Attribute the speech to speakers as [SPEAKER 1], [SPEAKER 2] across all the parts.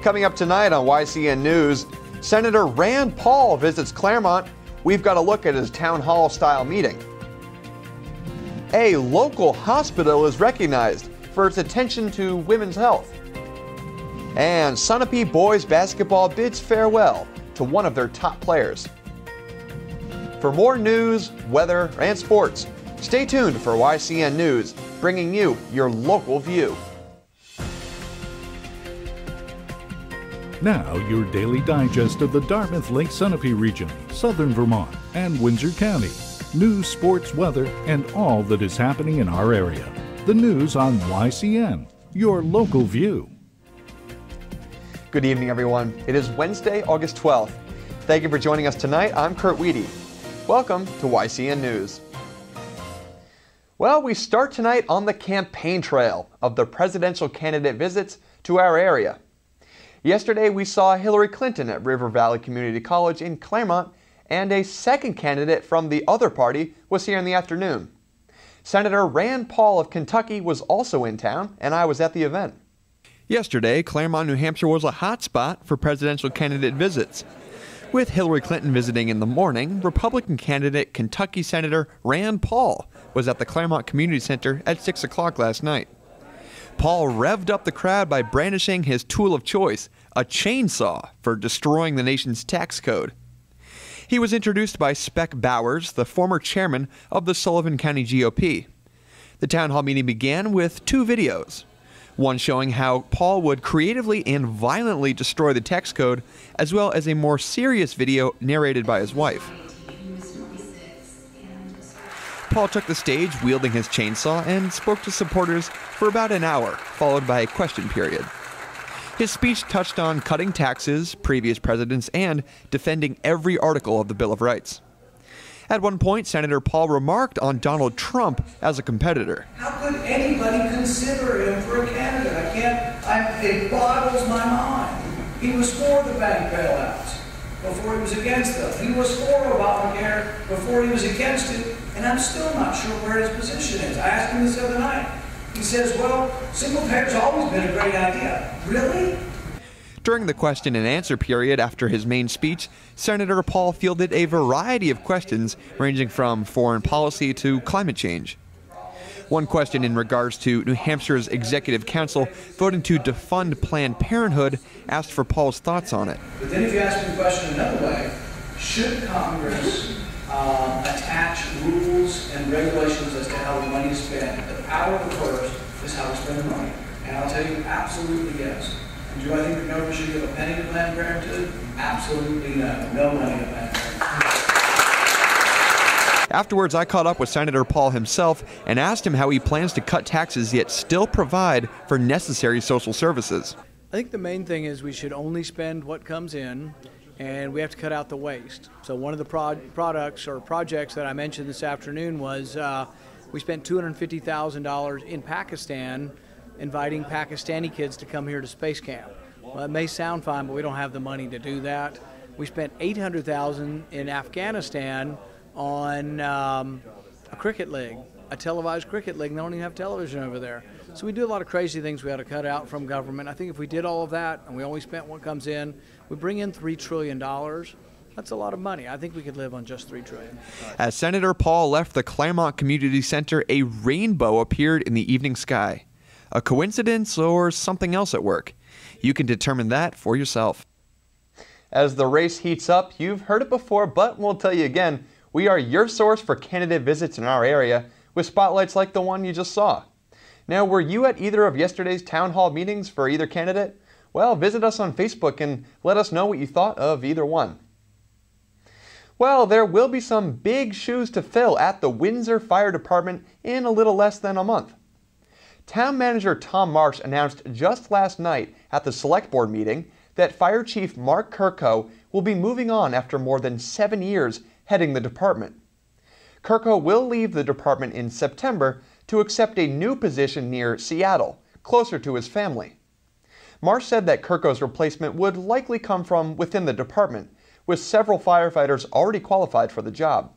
[SPEAKER 1] Coming up tonight on YCN News, Senator Rand Paul visits Claremont. We've got a look at his town hall style meeting. A local hospital is recognized for its attention to women's health. And Sunapee boys basketball bids farewell to one of their top players. For more news, weather, and sports, stay tuned for YCN News, bringing you your local view.
[SPEAKER 2] Now, your daily digest of the Dartmouth Lake Sunapee region, southern Vermont, and Windsor County. News, sports, weather, and all that is happening in our area. The news on YCN, your local view.
[SPEAKER 1] Good evening, everyone. It is Wednesday, August 12th. Thank you for joining us tonight. I'm Kurt Weedy. Welcome to YCN News. Well, we start tonight on the campaign trail of the presidential candidate visits to our area. Yesterday, we saw Hillary Clinton at River Valley Community College in Claremont, and a second candidate from the other party was here in the afternoon. Senator Rand Paul of Kentucky was also in town, and I was at the event. Yesterday, Claremont, New Hampshire was a hot spot for presidential candidate visits. With Hillary Clinton visiting in the morning, Republican candidate Kentucky Senator Rand Paul was at the Claremont Community Center at 6 o'clock last night. Paul revved up the crowd by brandishing his tool of choice, a chainsaw for destroying the nation's tax code. He was introduced by Speck Bowers, the former chairman of the Sullivan County GOP. The town hall meeting began with two videos, one showing how Paul would creatively and violently destroy the tax code, as well as a more serious video narrated by his wife. Paul took the stage wielding his chainsaw and spoke to supporters for about an hour, followed by a question period. His speech touched on cutting taxes, previous presidents, and defending every article of the Bill of Rights. At one point, Senator Paul remarked on Donald Trump as a competitor.
[SPEAKER 3] How could anybody consider him for a candidate? It boggles my mind. He was for the bank bailouts before he was against them. He was for Obamacare before he was against it, and I'm still not sure where his position is. I asked him this the other night. He says, well, single payer's always been a great idea. Really?
[SPEAKER 1] During the question and answer period after his main speech, Senator Paul fielded a variety of questions ranging from foreign policy to climate change. One question in regards to New Hampshire's Executive Council voting to defund Planned Parenthood asked for Paul's thoughts on it.
[SPEAKER 3] But then if you ask me the question another way, should Congress attach rules and regulations as to how the money is spent? The power of the purse is how we spend the money. And I'll tell you, absolutely yes. And do I think that nobody should give a penny to Planned Parenthood? Absolutely no. No money to Planned Parenthood.
[SPEAKER 1] Afterwards, I caught up with Senator Paul himself and asked him how he plans to cut taxes yet still provide for necessary social services.
[SPEAKER 4] I think the main thing is we should only spend what comes in, and we have to cut out the waste. So one of the products or projects that I mentioned this afternoon was we spent $250,000 in Pakistan inviting Pakistani kids to come here to space camp. Well, it may sound fine, but we don't have the money to do that. We spent $800,000 in Afghanistan on a cricket league, a televised cricket league. They don't even have television over there. So we do a lot of crazy things we ought to cut out from government. I think if we did all of that and we only spent what comes in, we bring in $3 trillion. That's a lot of money. I think we could live on just $3 trillion.
[SPEAKER 1] As Senator Paul left the Claremont Community Center, a rainbow appeared in the evening sky. A coincidence or something else at work? You can determine that for yourself. As the race heats up, you've heard it before, but we'll tell you again, we are your source for candidate visits in our area with spotlights like the one you just saw. Now, were you at either of yesterday's town hall meetings for either candidate? Well, visit us on Facebook and let us know what you thought of either one. Well, there will be some big shoes to fill at the Windsor Fire Department in a little less than a month. Town Manager Tom Marsh announced just last night at the Select Board meeting that Fire Chief Mark Kirko will be moving on after more than 7 years heading the department. Kirko will leave the department in September to accept a new position near Seattle, closer to his family. Marsh said that Kirko's replacement would likely come from within the department, with several firefighters already qualified for the job.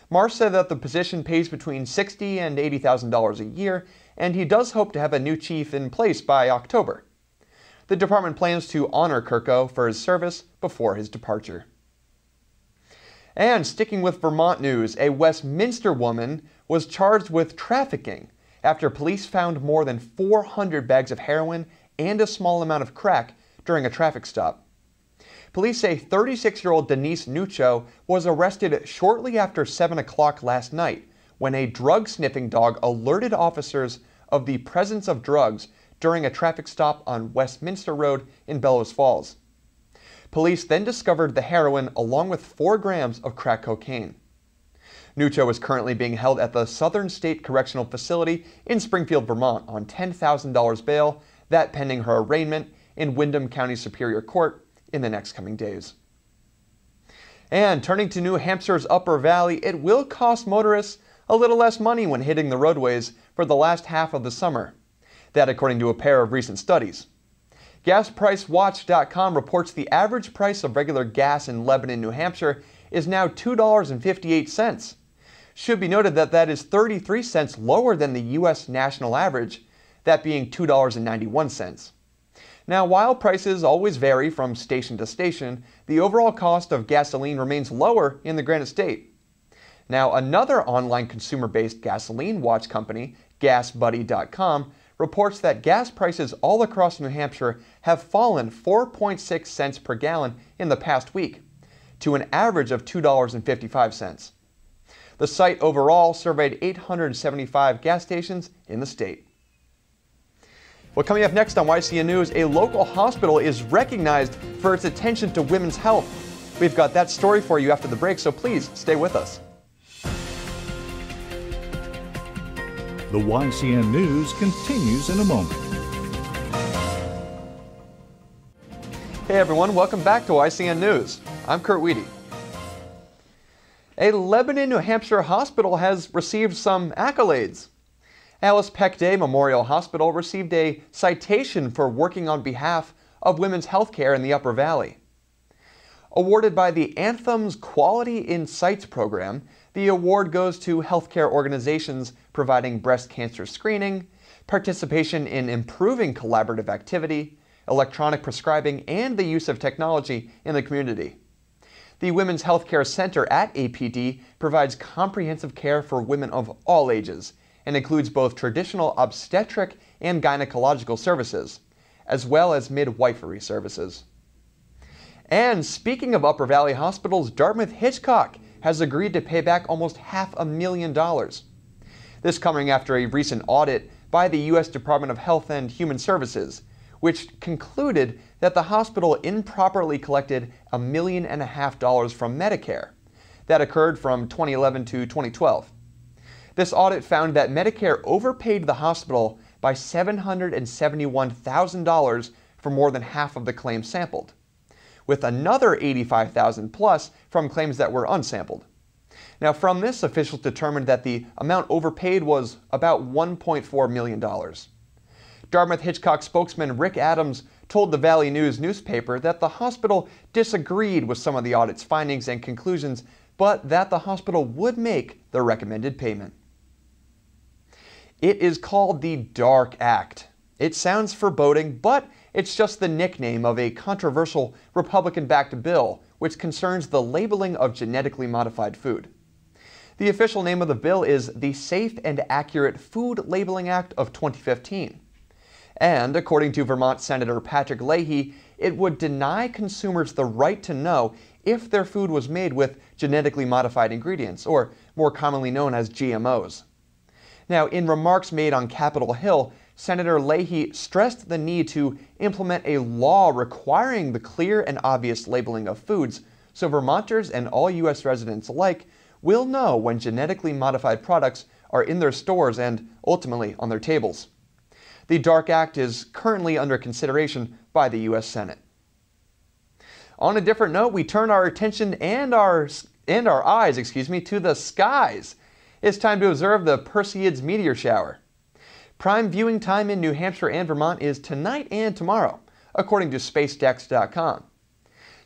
[SPEAKER 1] Marsh said that the position pays between $60,000 and $80,000 a year, and he does hope to have a new chief in place by October. The department plans to honor Kirko for his service before his departure. And sticking with Vermont news, a Westminster woman was charged with trafficking after police found more than 400 bags of heroin and a small amount of crack during a traffic stop. Police say 36-year-old Denise Nuccio was arrested shortly after 7 o'clock last night when a drug-sniffing dog alerted officers of the presence of drugs during a traffic stop on Westminster Road in Bellows Falls. Police then discovered the heroin along with 4 grams of crack cocaine. Nuccio is currently being held at the Southern State Correctional Facility in Springfield, Vermont on $10,000 bail, that pending her arraignment in Windham County Superior Court in the next coming days. And turning to New Hampshire's Upper Valley, it will cost motorists a little less money when hitting the roadways for the last half of the summer. That according to a pair of recent studies. GasPriceWatch.com reports the average price of regular gas in Lebanon, New Hampshire is now $2.58. Should be noted that that is 33 cents lower than the U.S. national average, that being $2.91. Now, while prices always vary from station to station, the overall cost of gasoline remains lower in the Granite State. Now, another online consumer-based gasoline watch company, GasBuddy.com, reports that gas prices all across New Hampshire have fallen 4.6 cents per gallon in the past week, to an average of $2.55. The site overall surveyed 875 gas stations in the state. Well, coming up next on YCN News, a local hospital is recognized for its attention to women's health. We've got that story for you after the break, so please stay with us.
[SPEAKER 2] The YCN News continues in a moment.
[SPEAKER 1] Hey everyone, welcome back to YCN News. I'm Kurt Weedy. A Lebanon, New Hampshire hospital has received some accolades. Alice Peck Day Memorial Hospital received a citation for working on behalf of women's health care in the Upper Valley. Awarded by the Anthem's Quality in Sites program, the award goes to healthcare organizations providing breast cancer screening, participation in improving collaborative activity, electronic prescribing, and the use of technology in the community. The Women's Healthcare Center at APD provides comprehensive care for women of all ages and includes both traditional obstetric and gynecological services, as well as midwifery services. And speaking of Upper Valley hospitals, Dartmouth-Hitchcock has agreed to pay back almost $500,000. This coming after a recent audit by the U.S. Department of Health and Human Services, which concluded that the hospital improperly collected $1.5 million from Medicare. That occurred from 2011 to 2012. This audit found that Medicare overpaid the hospital by $771,000 for more than half of the claims sampled, with another $85,000 plus from claims that were unsampled. Now, from this, officials determined that the amount overpaid was about $1.4 million. Dartmouth-Hitchcock spokesman Rick Adams told the Valley News newspaper that the hospital disagreed with some of the audit's findings and conclusions, but that the hospital would make the recommended payment. It is called the DARK Act. It sounds foreboding, but it's just the nickname of a controversial Republican-backed bill which concerns the labeling of genetically modified food. The official name of the bill is the Safe and Accurate Food Labeling Act of 2015. And according to Vermont Senator Patrick Leahy, it would deny consumers the right to know if their food was made with genetically modified ingredients, or more commonly known as GMOs. Now, in remarks made on Capitol Hill, Senator Leahy stressed the need to implement a law requiring the clear and obvious labeling of foods so Vermonters and all U.S. residents alike will know when genetically modified products are in their stores and ultimately on their tables. The DARK Act is currently under consideration by the U.S. Senate. On a different note, we turn our attention and our eyes, to the skies. It's time to observe the Perseids meteor shower. Prime viewing time in New Hampshire and Vermont is tonight and tomorrow, according to SpaceDecks.com.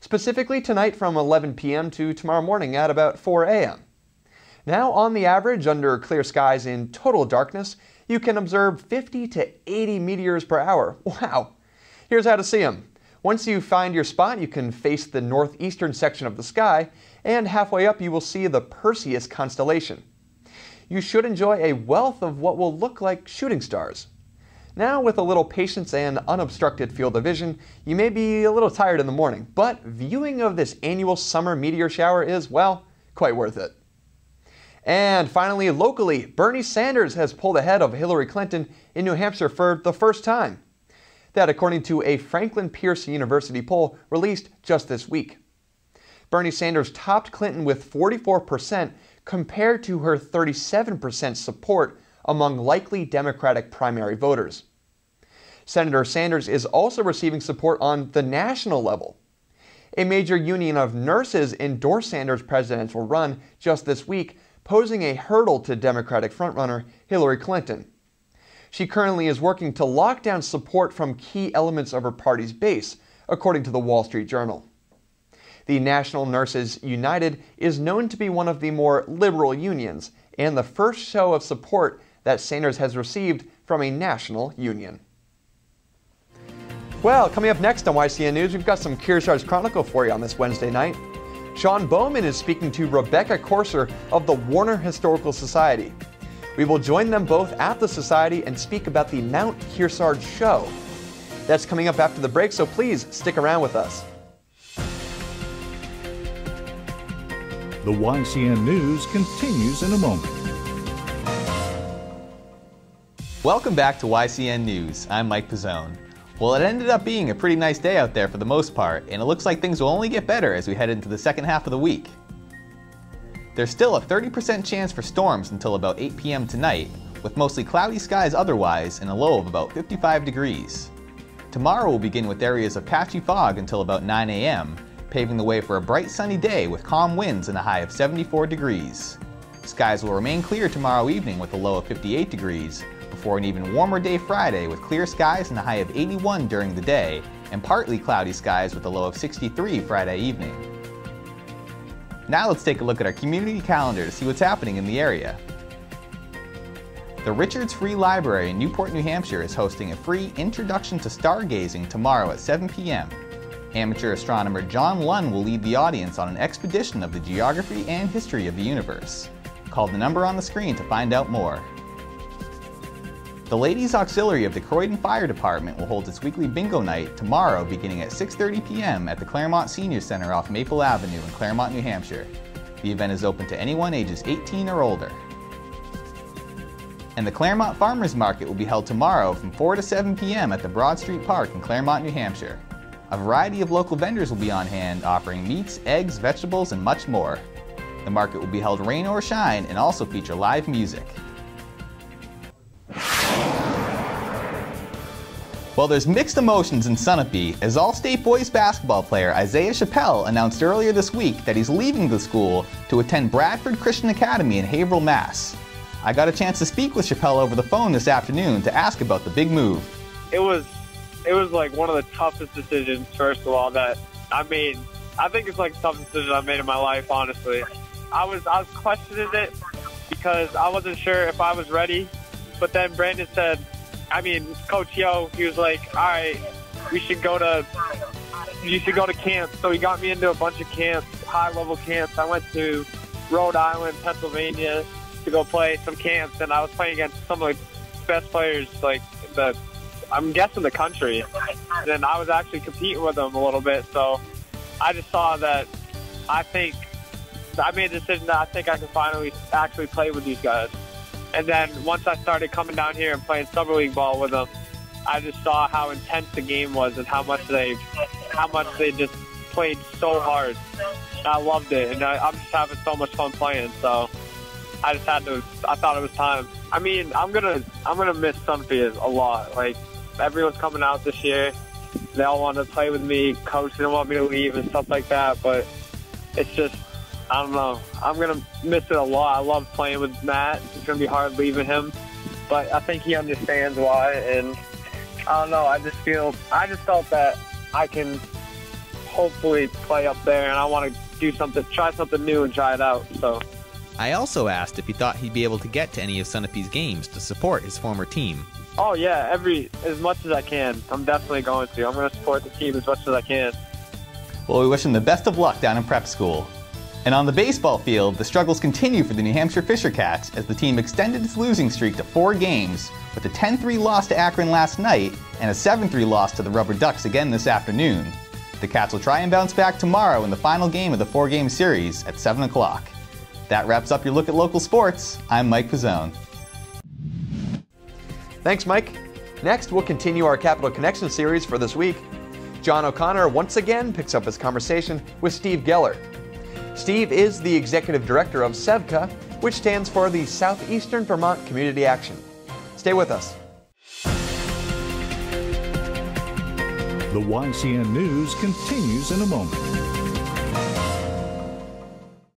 [SPEAKER 1] Specifically tonight from 11 p.m. to tomorrow morning at about 4 a.m. Now, on the average, under clear skies in total darkness, you can observe 50 to 80 meteors per hour. Wow! Here's how to see them. Once you find your spot, you can face the northeastern section of the sky, and halfway up you will see the Perseids constellation. You should enjoy a wealth of what will look like shooting stars. Now, with a little patience and unobstructed field of vision, you may be a little tired in the morning, but viewing of this annual summer meteor shower is, well, quite worth it. And finally, locally, Bernie Sanders has pulled ahead of Hillary Clinton in New Hampshire for the first time. That according to a Franklin Pierce University poll released just this week. Bernie Sanders topped Clinton with 44% compared to her 37% support among likely Democratic primary voters. Senator Sanders is also receiving support on the national level. A major union of nurses endorsed Sanders' presidential run just this week, posing a hurdle to Democratic frontrunner Hillary Clinton. She currently is working to lock down support from key elements of her party's base, according to the Wall Street Journal. The National Nurses United is known to be one of the more liberal unions, and the first show of support that Sanders has received from a national union. Well, coming up next on YCN News, we've got some Kearsarge Chronicle for you on this Wednesday night. Sean Bowman is speaking to Rebecca Corser of the Warner Historical Society. We will join them both at the Society and speak about the Mount Kearsarge Show. That's coming up after the break, so please stick around with us.
[SPEAKER 2] The YCN News continues in a moment.
[SPEAKER 5] Welcome back to YCN News. I'm Mike Pizzone. Well, it ended up being a pretty nice day out there for the most part, and it looks like things will only get better as we head into the second half of the week. There's still a 30% chance for storms until about 8 p.m. tonight, with mostly cloudy skies otherwise and a low of about 55 degrees. Tomorrow will begin with areas of patchy fog until about 9 a.m., paving the way for a bright sunny day with calm winds and a high of 74 degrees. Skies will remain clear tomorrow evening with a low of 58 degrees, before an even warmer day Friday with clear skies and a high of 81 during the day, and partly cloudy skies with a low of 63 Friday evening. Now let's take a look at our community calendar to see what's happening in the area. The Richards Free Library in Newport, New Hampshire is hosting a free Introduction to Stargazing tomorrow at 7 p.m. Amateur astronomer John Lunn will lead the audience on an expedition of the geography and history of the universe. Call the number on the screen to find out more. The Ladies Auxiliary of the Croydon Fire Department will hold its weekly bingo night tomorrow beginning at 6:30 p.m. at the Claremont Senior Center off Maple Avenue in Claremont, New Hampshire. The event is open to anyone ages 18 or older. And the Claremont Farmers Market will be held tomorrow from 4 to 7 p.m. at the Broad Street Park in Claremont, New Hampshire. A variety of local vendors will be on hand offering meats, eggs, vegetables, and much more. The market will be held rain or shine and also feature live music. Well, there's mixed emotions in Sunapee as All-State boys basketball player Isaiah Chappelle announced earlier this week that he's leaving the school to attend Bradford Christian Academy in Haverhill, Mass. I got a chance to speak with Chappelle over the phone this afternoon to ask about the big move.
[SPEAKER 6] It was like one of the toughest decisions, first of all, that I made. I think it's like the toughest decision I've made in my life, honestly. I was questioning it because I wasn't sure if I was ready, but then Brandon said, Coach Yo, he was like, all right, you should go to camp. So he got me into a bunch of camps, high-level camps. I went to Rhode Island, Pennsylvania to go play some camps, and I was playing against some of the best players, I'm guessing the country. And I was actually competing with them a little bit, so I just saw that I made a decision that I think I can finally actually play with these guys. And then once I started coming down here and playing summer league ball with them, I just saw how intense the game was and how much they just played so hard. And I loved it, and I'm just having so much fun playing. So I thought it was time. I'm gonna miss Sunapee a lot. Like, everyone's coming out this year. They all want to play with me. Coach didn't want me to leave and stuff like that. But it's just, I don't know. I'm going to miss it a lot. I love playing with Matt. It's going to be hard leaving him. But I think he understands why. And I don't know. I just felt that I can hopefully play up there. And I want to try something new and try it out. So
[SPEAKER 5] I also asked if he thought he'd be able to get to any of Sunapee's games to support his former team.
[SPEAKER 6] Oh yeah, as much as I can. I'm definitely going to. I'm going to support the team as much as I can.
[SPEAKER 5] Well, we wish them the best of luck down in prep school. And on the baseball field, the struggles continue for the New Hampshire Fisher Cats as the team extended its losing streak to 4 games with a 10-3 loss to Akron last night and a 7-3 loss to the Rubber Ducks again this afternoon. The Cats will try and bounce back tomorrow in the final game of the 4-game series at 7 o'clock. That wraps up your look at local sports. I'm Mike Pizzone.
[SPEAKER 1] Thanks, Mike. Next, we'll continue our Capital Connection series for this week. John O'Connor once again picks up his conversation with Steve Geller. Steve is the Executive Director of SEVCA, which stands for the Southeastern Vermont Community Action. Stay with us.
[SPEAKER 2] The YCN News continues in a moment.